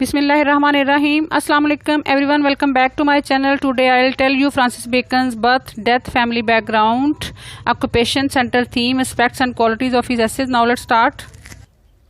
Bismillahirrahmanirrahim. Assalamu alaikum everyone. Welcome back to my channel. Today I'll tell you Francis Bacon's birth, death, family background, occupation, central theme, aspects and qualities of his essays. Now let's start.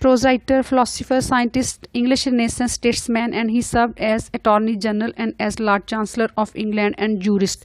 prose writer, philosopher, scientist, English Renaissance statesman, and he served as Attorney General and as Lord Chancellor of England and jurist.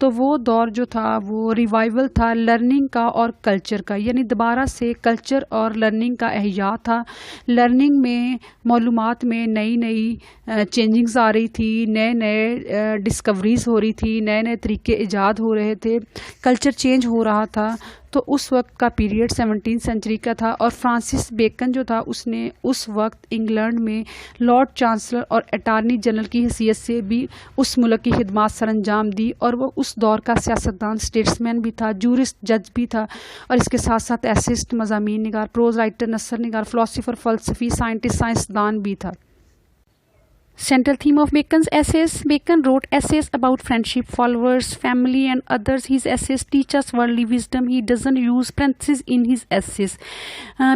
تو وہ دور جو تھا وہ revival تھا learning کا اور culture کا، یعنی دوبارہ سے کلچر اور لرننگ کا احیاء تھا. لرننگ میں معلومات میں نئی نئی چینجنگز آ رہی تھی، نئے نئے ڈسکوریز ہو رہی تھی، نئے نئے طریقے ایجاد ہو رہے تھے، کلچر چینج ہو رہا تھا. تو اس وقت کا پیریڈ 17 سینچری کا تھا، اور فرانسس بیکن جو تھا اس نے اس وقت انگلینڈ میں لارڈ چانسلر اور اٹارنی جنرل کی حیثیت سے بھی اس ملک کی خدمات سر انجام دی، اور وہ اس دور کا سیاستدان، اسٹیٹس مین بھی تھا، جورسٹ جج بھی تھا، اور اس کے ساتھ ساتھ ایسسٹ، مضامین نگار، پروز رائٹر، نثر نگار، فلاسفر، فلسفی، سائنٹسٹ، سائنسدان بھی تھا. Central theme of Bacon's essays. Bacon wrote essays about friendship, followers, family and others. His essays teach us worldly wisdom. He doesn't use parentheses in his essays.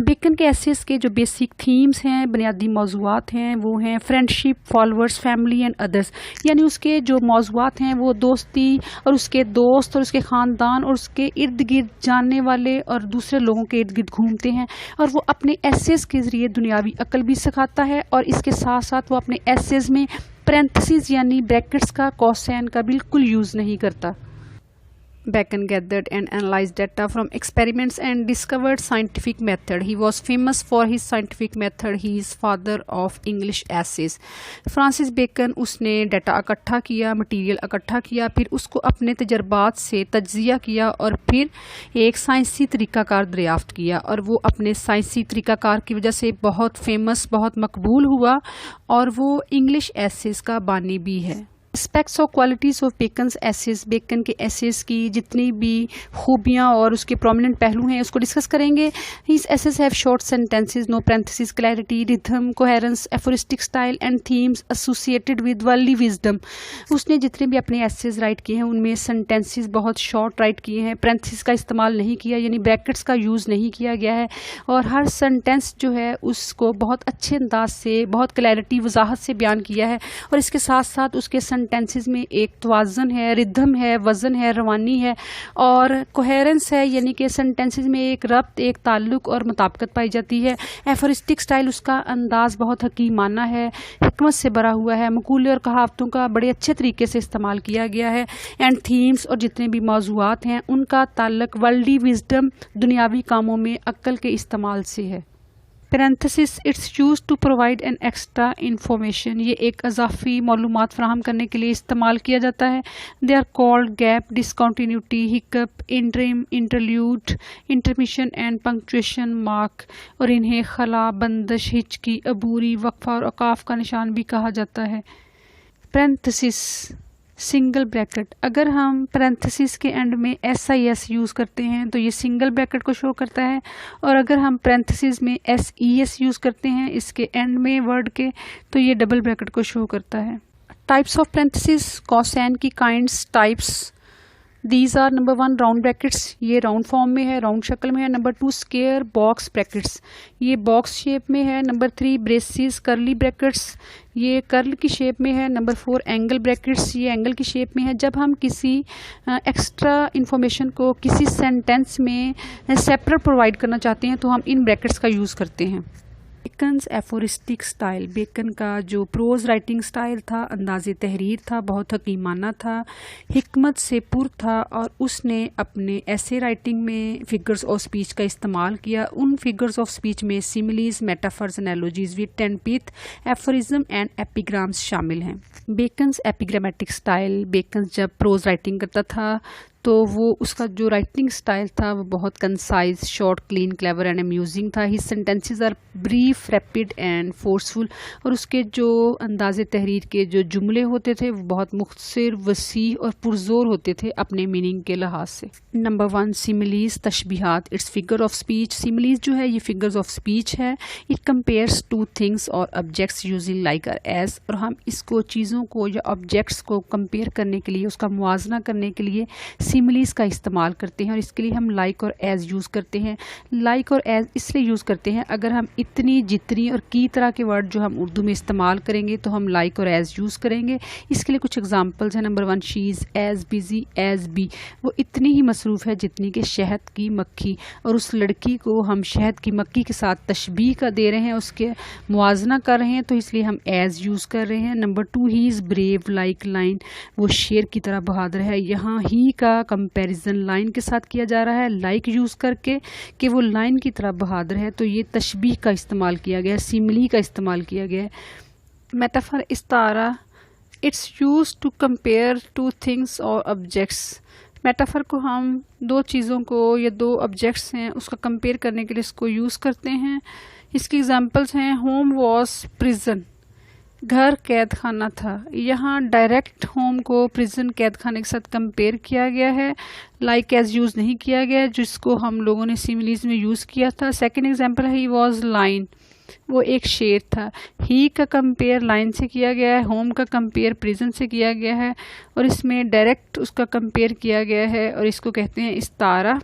Bacon کے essays کے جو basic themes ہیں، بنیادی موضوعات ہیں، وہ ہیں friendship, followers, family and others. یعنی اس کے جو موضوعات ہیں وہ دوستی اور اس کے دوست اور اس کے خاندان اور اس کے ارد گرد جاننے والے اور دوسرے لوگوں کے ارد گرد گھومتے ہیں، اور وہ اپنے ایسیز کے ذریعے دنیاوی عقل بھی سکھاتا ہے، اور اس کے ساتھ ساتھ وہ اپنے ایسیز میں پرنتھسز یعنی بریکٹس کا، کوسین کا بالکل یوز نہیں کرتا. Bacon gathered and analyzed data from experiments and discovered scientific method. He was famous for his scientific method. He is father of English essays. Francis Bacon اس نے data اکٹھا کیا، مٹیریل اکٹھا کیا، پھر اس کو اپنے تجربات سے تجزیہ کیا، اور پھر ایک سائنسی طریقہ کار دریافت کیا، اور وہ اپنے سائنسی طریقہ کار کی وجہ سے بہت فیمس، بہت مقبول ہوا، اور وہ انگلش ایسیز کا بانی بھی ہے. اسپیکٹس اور qualities of Bacon's essays. Bacon کے ایسیز کی جتنی بھی خوبیاں اور اس کے پرومیننٹ پہلو ہیں اس کو ڈسکس کریں گے. His essays have short sentences, no parentheses, clarity, rhythm, coherence, aphoristic style and themes associated with worldly wisdom. اس نے جتنے بھی اپنے ایسیز رائٹ کیے ہیں ان میں سینٹینسز بہت شارٹ رائٹ کیے ہیں، پرنتھسز کا استعمال نہیں کیا، یعنی بریکٹس کا یوز نہیں کیا گیا ہے، اور ہر سینٹینس جو ہے اس کو بہت اچھے انداز سے، بہت کلیئرٹی، وضاحت سے بیان کیا ہے، اور اس کے ساتھ ساتھ اس کے سینٹینسز میں ایک توازن ہے، ردھم ہے، وزن ہے، روانی ہے، اور کوہیرنس ہے، یعنی کہ سینٹینسز میں ایک ربط، ایک تعلق اور مطابقت پائی جاتی ہے. ایفورسٹک سٹائل، اس کا انداز بہت حکیمانہ ہے، حکمت سے بھرا ہوا ہے، مقولے اور کہاوتوں کا بڑے اچھے طریقے سے استعمال کیا گیا ہے. اینڈ تھیمز، اور جتنے بھی موضوعات ہیں ان کا تعلق ورلڈلی وزڈم، دنیاوی کاموں میں عقل کے استعمال سے ہے. Parenthesis, it's used to provide an extra information. یہ ایک اضافی معلومات فراہم کرنے کے لیے استعمال کیا جاتا ہے. They are called gap, discontinuity, hiccup, interim, interlude, intermission and punctuation mark. اور انہیں خلا، بندش، ہچکی، عبوری، وقفہ اور اوقاف کا نشان بھی کہا جاتا ہے. Parenthesis single bracket. اگر ہم پرنتھسس کے اینڈ میں SIS یوز کرتے ہیں تو یہ سنگل بریکٹ کو شو کرتا ہے، اور اگر ہم پرنتھسس میں SES یوز کرتے ہیں اس کے اینڈ میں ورڈ کے، تو یہ ڈبل بریکٹ کو شو کرتا ہے. ٹائپس آف پرنتھسس، کوسین کی kinds, types. These are number 1 round brackets, یہ راؤنڈ فارم میں ہے، راؤنڈ شکل میں ہے. نمبر 2 اسکیئر باکس بریکٹس، یہ باکس شیپ میں ہے. نمبر 3 بریسز کرلی بریکٹس، یہ کرل کی شیپ میں ہے. نمبر 4 اینگل بریکٹس، یہ اینگل کی شیپ میں ہے. جب ہم کسی ایکسٹرا انفارمیشن کو کسی سینٹینس میں سیپریٹ پرووائڈ کرنا چاہتے ہیں تو ہم ان بریکٹس کا یوز کرتے ہیں. Beckons ایفورسٹک style. بیکن کا جو پروز رائٹنگ سٹائل تھا، انداز تحریر تھا، بہت حکیمانہ تھا، حکمت سے پر تھا، اور اس نے اپنے ایسے رائٹنگ میں فگرز آف سپیچ کا استعمال کیا. ان فگرز آف سپیچ میں similes, metaphors, analogies, wit and pith, aphorism and epigrams شامل ہیں. Bacon's epigrammatic style. بیکنز جب پروز رائٹنگ کرتا تھا تو وہ اس کا جو رائٹنگ سٹائل تھا وہ بہت concise, short, clean, clever and amusing تھا. He sentences are brief, rapid and forceful. اور اس کے جو انداز تحریر کے جو جملے ہوتے تھے وہ بہت مختصر، وسیع اور پرزور ہوتے تھے اپنے میننگ کے لحاظ سے. نمبر 1 سیملیز، تشبیہات. It's figure of speech. Similes جو ہے یہ فگرز آف اسپیچ ہے. اٹ کمپیئرس ٹو تھنگس اور آبجیکٹس یوزنگ لائک ایز. اور ہم اس کو چیزوں کو یا آبجیکٹس کو کمپیئر کرنے کے لیے، اس کا موازنہ کرنے کے لیے سیملیز کا استعمال کرتے ہیں، اور اس کے لیے ہم لائک اور ایز یوز کرتے ہیں. لائک اور ایز اس لیے یوز کرتے ہیں اگر ہم اتنی جتنی اور کی طرح کے ورڈ جو ہم اردو میں استعمال کریں گے تو ہم لائک اور ایز یوز کریں گے. اس کے لیے کچھ اگزامپلز ہیں. Number 1 she is as busy as bee, وہ اتنی ہی مصروف ہے جتنی کہ شہد کی مکھی، اور اس لڑکی کو ہم شہد کی مکھی کے ساتھ تشبیہ کا دے رہے ہیں، اس کے موازنہ کر رہے ہیں، تو اس لیے ہم ایز یوز کر رہے ہیں. نمبر 2 ہی از بریو لائک لائن، وہ شیر کی طرح بہادر ہے. یہاں ہی کا کمپیریزن لائن کے ساتھ کیا جا رہا ہے لائک یوز کر کے کہ وہ لائن کی طرح بہادر ہے، تو یہ تشبیہ کا استعمال کیا گیا ہے، سیملی کا استعمال کیا گیا ہے. میٹافر استعارہ، it's use to compare two things اور آبجیکٹس. میٹافر کو ہم دو چیزوں کو یا دو آبجیکٹس ہیں اس کا کمپیئر کرنے کے لیے اس کو یوز کرتے ہیں. اس کی ایگزامپلس ہیں ہوم واز پریزن، گھر قید خانہ تھا. یہاں ڈائریکٹ ہوم کو پریزن قید خانے کے ساتھ کمپیئر کیا گیا ہے، لائک ایز یوز نہیں کیا گیا جس کو ہم لوگوں نے سیملیز میں یوز کیا تھا. سیکنڈ ایگزامپل ہے ہی واز لائن، وہ ایک شیر تھا. ہی کا کمپیئر لائن سے کیا گیا ہے، ہوم کا کمپیئر پریزن سے کیا گیا ہے، اور اس میں ڈائریکٹ اس کا کمپیئر کیا گیا ہے، اور اس کو کہتے ہیں استعارہ.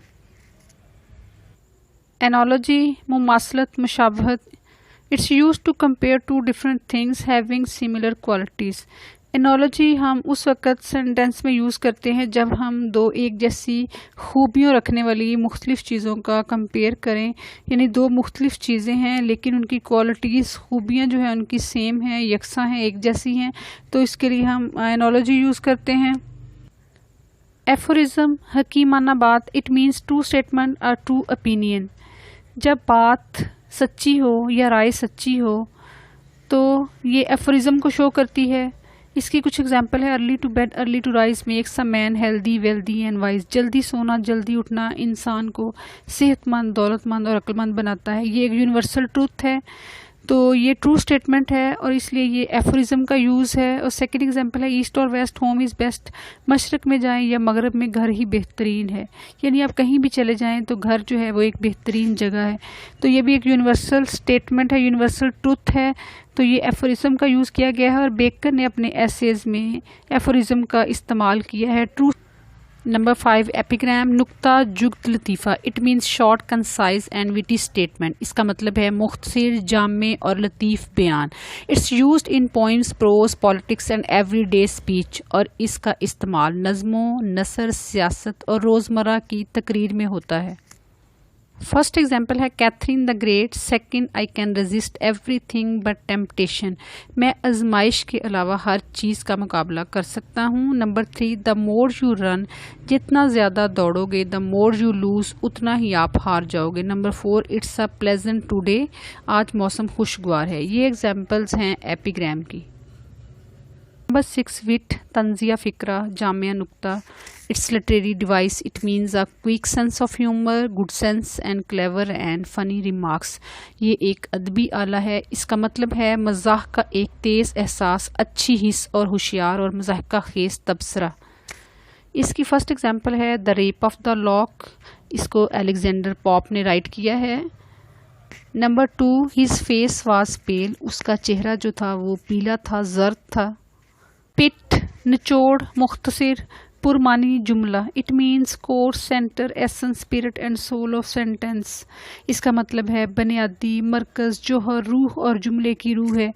انالوجی، مماثلت، مشابہت. It's use to compare two different things having similar qualities. Analogy ہم اس وقت سینٹینس میں یوز کرتے ہیں جب ہم دو ایک جیسی خوبیوں رکھنے والی مختلف چیزوں کا کمپیئر کریں، یعنی دو مختلف چیزیں ہیں لیکن ان کی کوالٹیز، خوبیاں جو ہیں ان کی سیم ہیں، یکساں ہیں، ایک جیسی ہیں، تو اس کے لیے ہم انالوجی یوز کرتے ہیں. ایفورزم، حکیمانہ بات. اٹ مینس ٹرو اسٹیٹمنٹ اور ٹرو اوپینین. جب بات سچی ہو یا رائے سچی ہو تو یہ ایفورزم کو شو کرتی ہے. اس کی کچھ ایگزامپل ہے. Early to bed early to rise makes a man healthy wealthy and wise. جلدی سونا جلدی اٹھنا انسان کو صحت مند، دولت مند اور عقل مند بناتا ہے. یہ ایک یونیورسل ٹروتھ ہے، تو یہ ٹرو اسٹیٹمنٹ ہے اور اس لیے یہ ایفورزم کا یوز ہے. اور سیکنڈ ایگزامپل ہے ایسٹ اور ویسٹ ہوم از بیسٹ. مشرق میں جائیں یا مغرب میں گھر ہی بہترین ہے، یعنی آپ کہیں بھی چلے جائیں تو گھر جو ہے وہ ایک بہترین جگہ ہے. تو یہ بھی ایک یونیورسل اسٹیٹمنٹ ہے، یونیورسل ٹروتھ ہے. تو یہ ایفورزم کا یوز کیا گیا ہے اور بیکر نے اپنے ایسیز میں ایفورزم کا استعمال کیا ہے. ٹرو. نمبر 5 ایپیگرام، نکتہ جگت لطیفہ. It means short concise and witty statement. اس کا مطلب ہے مختصر، جامع اور لطیف بیان. It's used in poems, prose, politics and every day speech. اور اس کا استعمال نظموں، نثر، سیاست اور روزمرہ کی تقریر میں ہوتا ہے. فرسٹ ایگزامپل ہے Catherine the great. Second I can resist everything but temptation. میں آزمائش کے علاوہ ہر چیز کا مقابلہ کر سکتا ہوں. Number 3 the more you run. جتنا زیادہ دوڑو گے دا مور یو لوز، اتنا ہی آپ ہار جاؤ گے. Number 4 it's a pleasant today. آج موسم خوشگوار ہے. یہ ایگزامپلز ہیں ایپیگرام کی. نمبر 6 وٹ، طنزیہ فکرہ، جامعہ نکتہ. It's literary device. It means a quick sense of humour, good sense and clever and funny remarks. یہ ایک ادبی آلہ ہے. اس کا مطلب ہے مزاح کا ایک تیز احساس، اچھی حس اور ہوشیار اور مضحکہ خیز تبصرہ. اس کی فرسٹ ایگزامپل ہے the rape of the lock. اس کو الیگزینڈر پاپ نے رائٹ کیا ہے. Number 2 his face was pale. اس کا چہرہ جو تھا وہ پیلا تھا، زرد تھا. پٹ، نچوڑ، مختصر، پرمانی جملہ. It means cores, centre, essence, spirit and soul of sentence. اس کا مطلب ہے بنیادی، مرکز، جوہر، روح اور جملے کی روح ہے.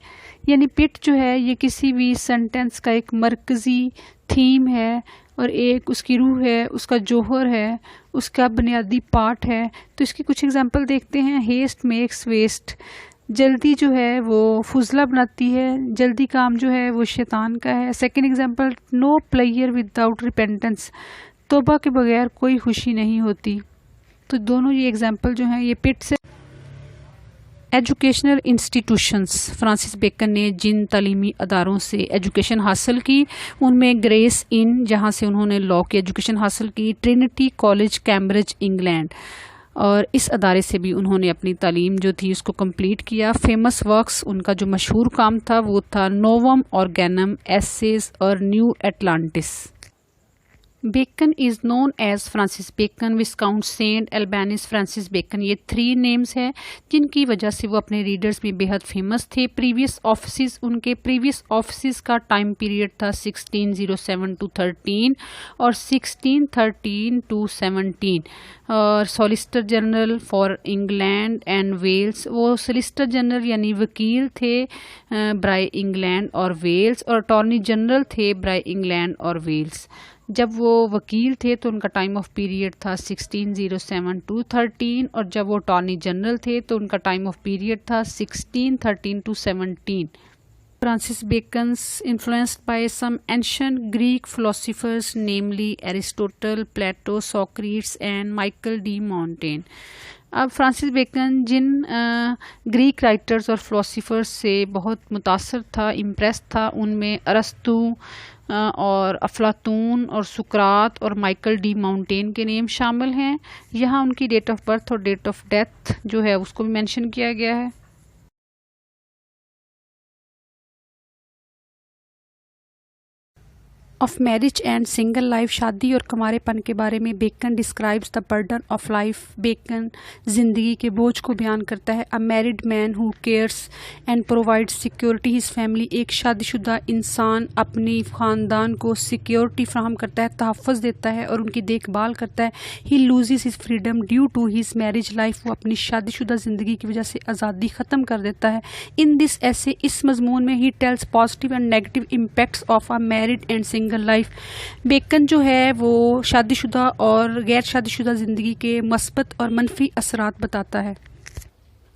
یعنی پٹ جو ہے یہ کسی بھی سینٹینس کا ایک مرکزی تھیم ہے اور ایک اس کی روح ہے، اس کا جوہر ہے، اس کا بنیادی پارٹ ہے. تو اس کی کچھ ایگزامپل دیکھتے ہیں. Haste makes waste. جلدی جو ہے وہ فضلہ بناتی ہے، جلدی کام جو ہے وہ شیطان کا ہے. سیکنڈ ایگزامپل نو پلیئر وداؤٹ ریپینٹنس. توبہ کے بغیر کوئی خوشی نہیں ہوتی. تو دونوں یہ ایگزامپل جو ہیں یہ پٹ سے. Educational institutions. فرانسس بیکن نے جن تعلیمی اداروں سے ایجوکیشن حاصل کی ان میں گریس ان، جہاں سے انہوں نے لاء کی ایجوکیشن حاصل کی. ٹرینٹی کالج، کیمبرج، انگلینڈ، اور اس ادارے سے بھی انہوں نے اپنی تعلیم جو تھی اس کو کمپلیٹ کیا. فیمس ورکس، ان کا جو مشہور کام تھا وہ تھا نووم آرگینم، ایسیز اور New Atlantis. Bacon is known as Francis Bacon, Viscount Saint Albans Francis Bacon. یہ 3 نیمز ہیں جن کی وجہ سے وہ اپنے ریڈرز میں بے حد فیمس تھے. ان کے پریویس آفیسز کا ٹائم پیریڈ تھا 1607 to 13 اور 1613 to 17. اور solicitor general for England and Wales, وہ سولیسٹر جنرل یعنی وکیل تھے برائے انگلینڈ اور ویلز، اور اٹارنی جنرل تھے برائے انگلینڈ اور ویلز. جب وہ وکیل تھے تو ان کا ٹائم آف پیریڈ تھا 1607 to 13، اور جب وہ اٹارنی جنرل تھے تو ان کا ٹائم آف پیریڈ تھا 1613 to 17. Francis Bacon's influenced by some ancient Greek philosophers, namely Aristotle, Plato, Socrates and Michael D. Montaigne. اب فرانسس بیکن جن گریک رائٹرز اور فلاسفرز سے بہت متاثر تھا، امپریس تھا، ان میں ارسطو اور افلاطون اور سقراط اور مائیکل ڈی ماؤنٹین کے نیم شامل ہیں. یہاں ان کی ڈیٹ آف برتھ اور ڈیٹ آف ڈیتھ جو ہے اس کو بھی مینشن کیا گیا ہے. Of marriage and single life, شادی اور کنوارے پن کے بارے میں Bacon describes the burden of life. Bacon زندگی کے بوجھ کو بیان کرتا ہے. A married man who cares and provide security his family, ایک شادی شدہ انسان اپنی خاندان کو سیکورٹی فراہم کرتا ہے، تحفظ دیتا ہے اور ان کی دیکھ بھال کرتا ہے. He loses his freedom due to his marriage life, وہ اپنی شادی شدہ زندگی کی وجہ سے آزادی ختم کر دیتا ہے. ان دس ایسے، اس مضمون میں he tells positive and negative impacts of a married and single life. Bacon جو ہے وہ شادی شدہ اور غیر شادی شدہ زندگی کے مثبت اور منفی اثرات بتاتا ہے.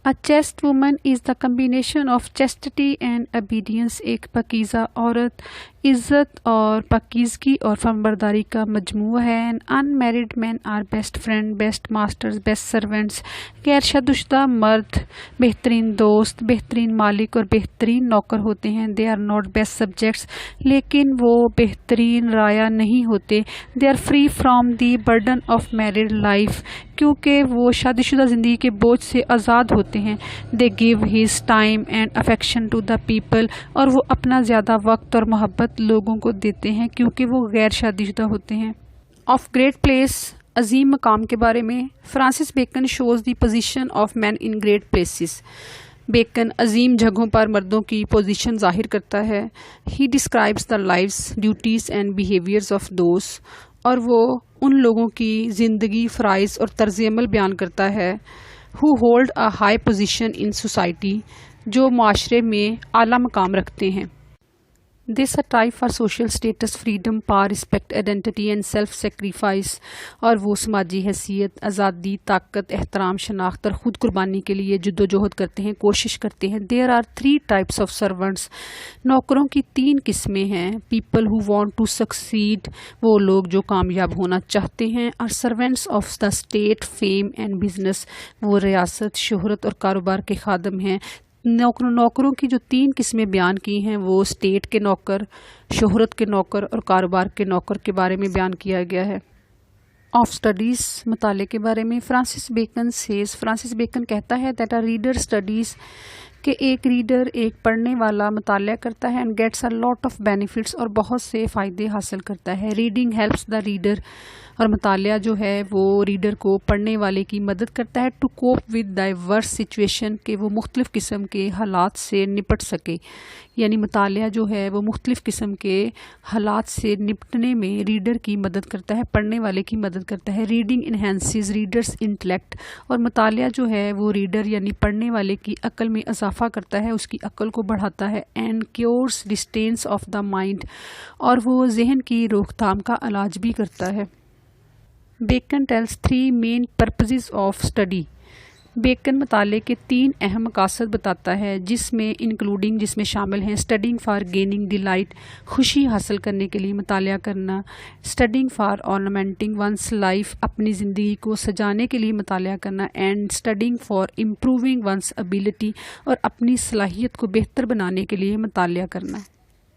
A chaste woman is the combination of chastity and obedience. ایک پاکیزہ عورت عزت اور پاکیزگی اور فرمانبرداری کا مجموعہ ہے. unmarried men are best friend, best masters, best servants. غیر شادی شدہ مرد بہترین دوست، بہترین مالک اور بہترین نوکر ہوتے ہیں. they are not best subjects، لیکن وہ بہترین رایا نہیں ہوتے. they are free from the burden of married life، کیونکہ وہ شادی شدہ زندگی کے بوجھ سے آزاد ہوتے ہیں. they give his time and affection to the people، اور وہ اپنا زیادہ وقت اور محبت لوگوں کو دیتے ہیں کیونکہ وہ غیر شادی شدہ ہوتے ہیں. آف گریٹ پلیس، عظیم مقام کے بارے میں. Francis Bacon shows the position of men in great places. Bacon عظیم جگہوں پر مردوں کی پوزیشن ظاہر کرتا ہے. He describes the lives, duties and behaviours of those, اور وہ ان لوگوں کی زندگی، فرائض اور طرز عمل بیان کرتا ہے. Who hold a high position in society, جو معاشرے میں اعلیٰ مقام رکھتے ہیں. They strive for social status, freedom, power, respect, identity and self-sacrifice، اور وہ سماجی حیثیت، آزادی، طاقت، احترام، شناخت اور خود قربانی کے لیے جد و جہد کرتے ہیں، کوشش کرتے ہیں. There are 3 types of servants، نوکروں کی 3 قسمیں ہیں. People who want to succeed، وہ لوگ جو کامیاب ہونا چاہتے ہیں. اور servants of the state, fame and business، وہ ریاست، شہرت اور کاروبار کے خادم ہیں. نوکروں کی جو 3 قسمیں بیان کی ہیں وہ اسٹیٹ کے نوکر، شہرت کے نوکر اور کاروبار کے نوکر کے بارے میں بیان کیا گیا ہے. آف اسٹڈیز، مطالعے کے بارے میں. فرانسس بیکن کہتا ہے دیٹ اے ریڈر اسٹڈیز، کہ ایک ریڈر، ایک پڑھنے والا مطالعہ کرتا ہے. And gets a lot of benefits, اور بہت سے فائدے حاصل کرتا ہے. ریڈنگ ہیلپس دا ریڈر، اور مطالعہ جو ہے وہ ریڈر کو، پڑھنے والے کی مدد کرتا ہے. To cope with diverse situation, کہ وہ مختلف قسم کے حالات سے نپٹ سکے. یعنی مطالعہ جو ہے وہ مختلف قسم کے حالات سے نپٹنے میں ریڈر کی مدد کرتا ہے، پڑھنے والے کی مدد کرتا ہے. ریڈنگ انہینسز ریڈرز انٹلیکٹ، اور مطالعہ جو ہے وہ ریڈر یعنی پڑھنے والے کی عقل میں اضافہ کرتا ہے، اس کی عقل کو بڑھاتا ہے. And cures distance of the mind, اور وہ ذہن کی روک تھام کا علاج بھی کرتا ہے. Bacon tells 3 main purposes of study. Bacon مطالعے کے 3 اہم مقاصد بتاتا ہے، جس میں شامل ہیں اسٹڈنگ فار گیننگ ڈیلائٹ، خوشی حاصل کرنے کے لیے مطالعہ کرنا. Studying for ornamenting one's life, اپنی زندگی کو سجانے کے لیے مطالعہ کرنا. And studying for improving one's ability, اور اپنی صلاحیت کو بہتر بنانے کے لیے مطالعہ کرنا.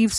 gives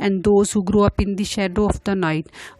and those who grow up in the shadow of the night,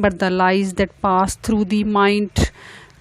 but the lies that pass through the mind,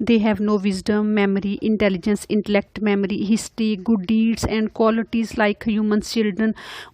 They have no wisdom, memory, intelligence, intellect, memory, history, good deeds and qualities like human children.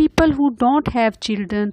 People who don't have children,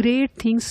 great things,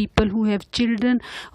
People who have children,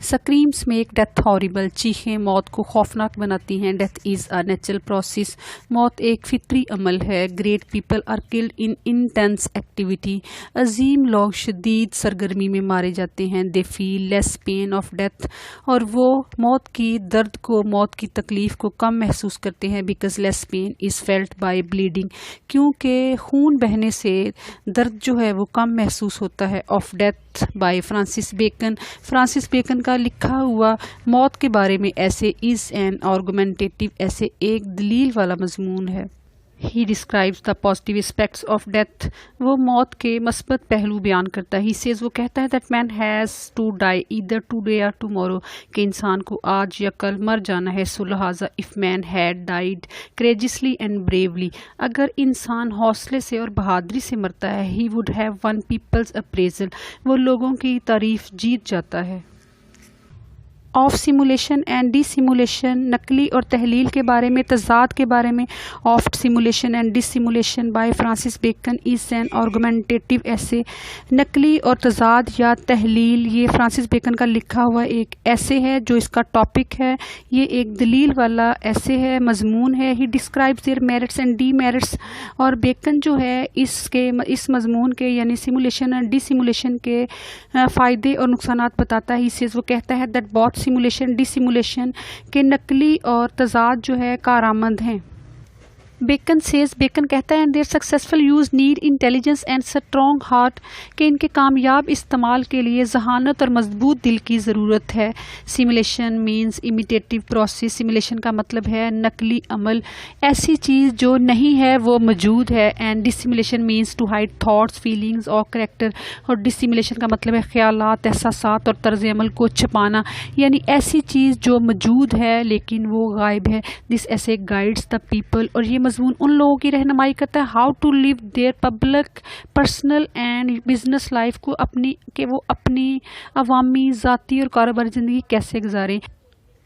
Screams make death horrible. چیخیں موت کو خوفناک بناتی ہیں. Death is a natural process. موت ایک فطری عمل ہے. Great people are killed in intense activity. عظیم لوگ شدید سرگرمی میں مارے جاتے ہیں. They feel less pain of death. اور وہ موت کی درد کو، موت کی تکلیف کو کم محسوس کرتے ہیں. Because less pain is felt by bleeding. کیونکہ خون بہنے سے درد جو ہے وہ کم محسوس ہوتا ہے. Of death by Francis Bacon. Francis Bacon کا لکھا ہوا موت کے بارے میں ایسے از این آرگومنٹیٹیو ایسے ایک دلیل والا مضمون ہے. He describes the positive aspects of death. وہ موت کے مثبت پہلو بیان کرتا ہے. He says وہ کہتا ہے that man has to die either today or tomorrow. کہ انسان کو آج یا کل مر جانا ہے. So لہٰذا if man had died courageously and bravely. اگر انسان حوصلے سے اور بہادری سے مرتا ہے he would have won people's appraisal. وہ لوگوں کی تعریف جیت جاتا ہے. Of simulation and D simulation. نقلی اور تحلیل کے بارے میں، تضاد کے بارے میں. Of simulation and dissimulation by Francis Bacon is an argumentative essay. نقلی اور تضاد یا تحلیل یہ فرانسس بیکن کا لکھا ہوا ایک ایسے ہے جو اس کا ٹاپک ہے. یہ ایک دلیل والا ایسے ہے، مضمون ہے. He describes their merits and demerits. اور بیکن جو ہے اس مضمون کے یعنی سیمولیشن اور ڈی سیمولیشن کے فائدے اور نقصانات بتاتا ہے. ہی وہ کہتا ہے دیٹ بہت سیمولیشن ڈی سیمولیشن کے نقلی اور تضاد جو ہے کارآمد ہیں. بیکن کہتا ہے their successful use need intelligence and strong heart. کہ ان کے کامیاب استعمال کے لیے ذہانت اور مضبوط دل کی ضرورت ہے. Simulation means imitative process. Simulation کا مطلب ہے نقلی عمل، ایسی چیز جو نہیں ہے وہ موجود ہے. And dissimulation means to hide thoughts, feelings or character. اور dissimulation کا مطلب ہے خیالات، احساسات اور طرز عمل کو چھپانا، یعنی ایسی چیز جو موجود ہے لیکن وہ غائب ہے. This essay guides the people. اور یہ مضمون ان لوگوں کی رہنمائی کرتا ہے how to live their public personal and business life کو کہ وہ اپنی عوامی، ذاتی اور کاروباری زندگی کیسے گزاریں.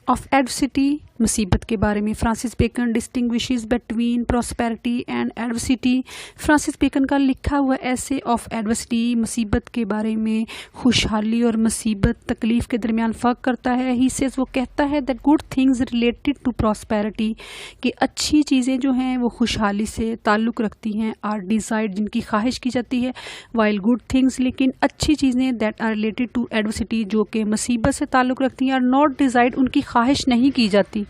آف ایڈورسٹی مصیبت کے بارے میں. Francis Bacon distinguishes between prosperity and adversity. Francis Bacon کا لکھا ہوا ایسے آف ایڈورسٹی مصیبت کے بارے میں خوشحالی اور مصیبت تکلیف کے درمیان فرق کرتا ہے. ہی سیز وہ کہتا ہے that good things related to prosperity. کہ اچھی چیزیں جو ہیں وہ خوشحالی سے تعلق رکھتی ہیں. آر ڈیزائرڈ جن کی خواہش کی جاتی ہے. وائل گڈ تھنگز لیکن اچھی چیزیں that are related to adversity جو کہ مصیبت سے تعلق رکھتی ہیں آر ناٹ ڈیزائرڈ ان کی خواہش نہیں کی جاتی.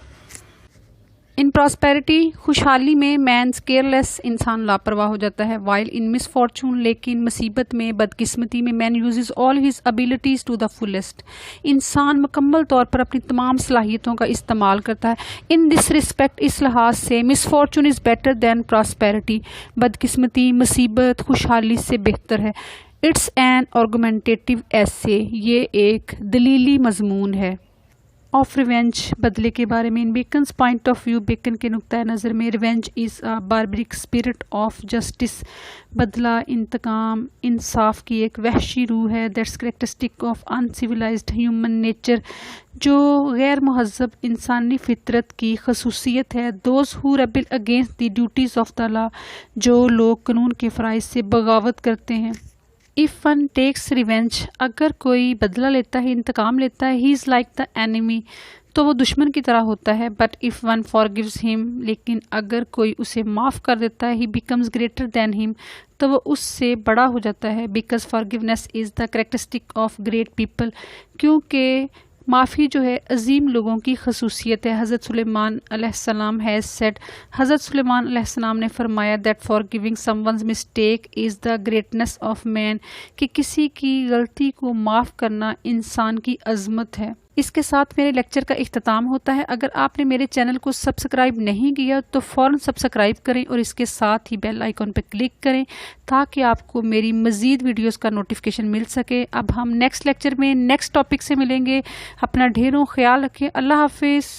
ان پراسپیرٹی خوشحالی میں مینز کیئرلیس انسان لاپرواہ ہو جاتا ہے. وائل ان مس فارچون لیکن مصیبت میں بدقسمتی میں man uses all his abilities to the fullest. انسان مکمل طور پر اپنی تمام صلاحیتوں کا استعمال کرتا ہے. ان دس رسپیکٹ اس لحاظ سے misfortune is better than prosperity. بدقسمتی مصیبت خوشحالی سے بہتر ہے. اٹس این آرگومنٹیٹیو ایسے. یہ ایک دلیلی مضمون ہے. آف ریونج بدلے کے بارے میں. In Bacon's point of view Bacon کے نقطۂ نظر میں revenge is a barbaric spirit of justice. بدلہ، انتقام، انصاف کی ایک وحشی روح ہے. That's characteristic of uncivilised human nature. جو غیر مہذب انسانی فطرت کی خصوصیت ہے. Those who rebel against the duties of the law. جو لوگ قانون کے فرائض سے بغاوت کرتے ہیں. If one takes revenge اگر کوئی بدلہ لیتا ہے، انتقام لیتا ہے. He is like the enemy تو وہ دشمن کی طرح ہوتا ہے. But if one forgives him لیکن اگر کوئی اسے معاف کر دیتا ہے. He becomes greater than him تو وہ اس سے بڑا ہو جاتا ہے. Because forgiveness is the characteristic of great people. کیونکہ معافی جو ہے عظیم لوگوں کی خصوصیت ہے. حضرت سلیمان علیہ السلام has said. حضرت سلیمان علیہ السلام نے فرمایا that forgiving someone's mistake is the greatness of man. کہ کسی کی غلطی کو معاف کرنا انسان کی عظمت ہے. اس کے ساتھ میرے لیکچر کا اختتام ہوتا ہے. اگر آپ نے میرے چینل کو سبسکرائب نہیں کیا تو فوراً سبسکرائب کریں اور اس کے ساتھ ہی بیل آئیکن پہ کلک کریں تاکہ آپ کو میری مزید ویڈیوز کا نوٹیفیکیشن مل سکے. اب ہم نیکسٹ لیکچر میں نیکسٹ ٹاپک سے ملیں گے. اپنا ڈھیروں خیال رکھیں. اللہ حافظ.